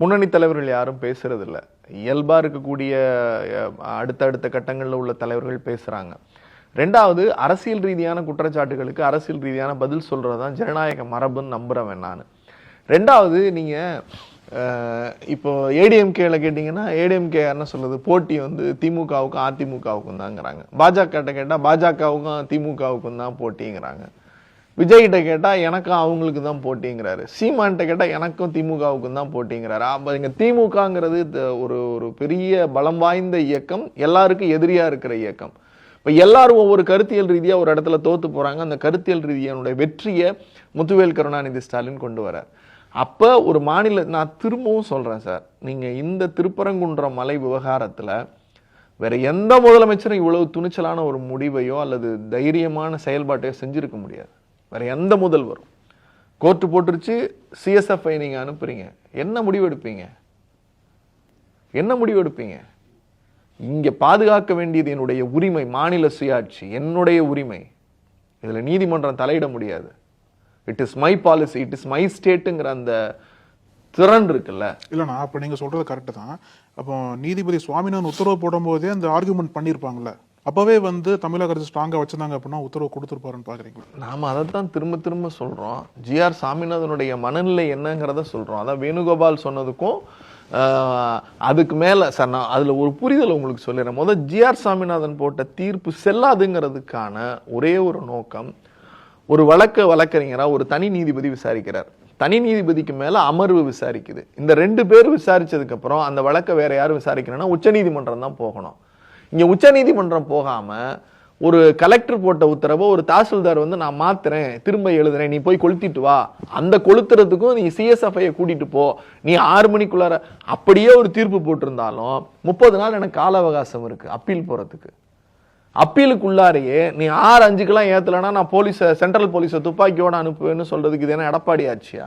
முன்னணி தலைவர்கள் யாரும் பேசுறதில்ல. இயல்பா இருக்கக்கூடிய அடுத்தடுத்த கட்டங்களில் உள்ள தலைவர்கள் பேசுறாங்க. ரெண்டாவது, அரசியல் ரீதியான குற்றச்சாட்டுகளுக்கு அரசியல் ரீதியான பதில் சொல்றதுதான் ஜனநாயக மரபுன்னு நம்புறவன் நான். ரெண்டாவது, நீங்க இப்போ ஏடிஎம்கேல கேட்டீங்கன்னா ஏடிஎம்கே என்ன சொல்லுது, போட்டி வந்து திமுகவுக்கும் அதிமுகவுக்கும் தாங்கிறாங்க. பாஜக கேட்டா பாஜகவுக்கும் திமுகவுக்கும் தான் போட்டிங்கிறாங்க. விஜய்கிட்ட கேட்டா எனக்கும் அவங்களுக்கு தான் போட்டிங்கிறாரு. சீமான்கிட்ட கேட்டா எனக்கும் திமுகவுக்கும் தான் போட்டிங்கிறாரு. அப்ப இங்க திமுகங்கிறது ஒரு பெரிய பலம் வாய்ந்த இயக்கம், எல்லாருக்கும் எதிரியா இருக்கிற இயக்கம். இப்ப எல்லாரும் ஒவ்வொரு கருத்தியல் ரீதியா ஒரு இடத்துல தோத்து போறாங்க. அந்த கருத்தியல் ரீதியானுடைய வெற்றியை முத்துவேல் கருணாநிதி ஸ்டாலின் கொண்டு வரார். அப்ப ஒரு மாநில, நான் திரும்பவும் சொல்றேன் சார், நீங்க இந்த திருப்பரங்குன்றம் மலை விவகாரத்துல வேற எந்த முதலமைச்சரும் இவ்வளவு துணிச்சலான ஒரு முடிவையோ அல்லது தைரியமான செயல்பாட்டையோ செஞ்சிருக்க முடியாது. வேற எந்த முதல்வரும். கோர்ட்டு போட்டுருச்சு, சிஎஸ்எஃப்ஐ நீங்க அனுப்புறீங்க, என்ன முடிவு எடுப்பீங்க? என்ன முடிவு எடுப்பீங்க? இங்க பாதுகாக்க வேண்டியது என்னுடைய உரிமை, மாநில சுயாட்சி, என்னுடைய உரிமை. இதுல நீதிமன்றம் தலையிட முடியாது. It is my policy, it is my ஸ்டேட்டுங்கிற அந்த திறன் இருக்குல்ல. இல்லைண்ணா, அப்போ நீங்கள் சொல்கிறது கரெக்டு தான். அப்போ நீதிபதி சுவாமிநாதன் உத்தரவு போடும்போதே அந்த ஆர்குமெண்ட் பண்ணியிருப்பாங்கல்ல, அப்போவே வந்து தமிழக அரசு ஸ்ட்ராங்காக வச்சுருந்தாங்க அப்படின்னா உத்தரவு கொடுத்துருப்பாருன்னு பார்க்குறீங்களா? நாம் அதை தான் திரும்ப திரும்ப சொல்கிறோம். ஜிஆர் சாமிநாதனுடைய மனநிலை என்னங்கிறத சொல்கிறோம். அதான் வேணுகோபால் சொன்னதுக்கும் அதுக்கு மேலே சார், நான் அதில் ஒரு புரிதல் உங்களுக்கு சொல்லிடுறேன். முதல் ஜிஆர் சாமிநாதன் போட்ட தீர்ப்பு செல்லாதுங்கிறதுக்கான ஒரே ஒரு நோக்கம், ஒரு வழக்கறிஞரா ஒரு தனி நீதிபதி விசாரிக்கிறார், தனி நீதிபதிக்கு மேல அமர்வு விசாரிக்குது. இந்த 2 பேர் விசாரிச்சதுக்கு அப்புறம் அந்த வழக்கை வேற யாரும் விசாரிக்கணும்னா உச்சநீதிமன்றம் தான் போகணும். இங்க உச்சநீதிமன்றம் போகாம ஒரு கலெக்டர் போட்ட உத்தரவை ஒரு தாசில்தார் வந்து நான் மாத்துறேன், திரும்ப எழுதுறேன், நீ போய் கொளுத்திட்டு வா, அந்த கொளுத்துறதுக்கும் நீ சிஎஸ்எஃப்ஐ கூட்டிட்டு போ, நீ 6 மணிக்குள்ளார, அப்படியே ஒரு தீர்ப்பு போட்டிருந்தாலும் 30 நாள் எனக்கு கால அவகாசம் இருக்கு அப்பீல் போறதுக்கு. அப்பீலுக்குள்ளாரையே நீ 6-5 ஏத்தலன்னா நான் சென்ட்ரல் போலீஸை துப்பாக்கியோட அனுப்புவேன்னு சொல்றதுக்கு இது என்ன எடப்பாடி ஆட்சியா?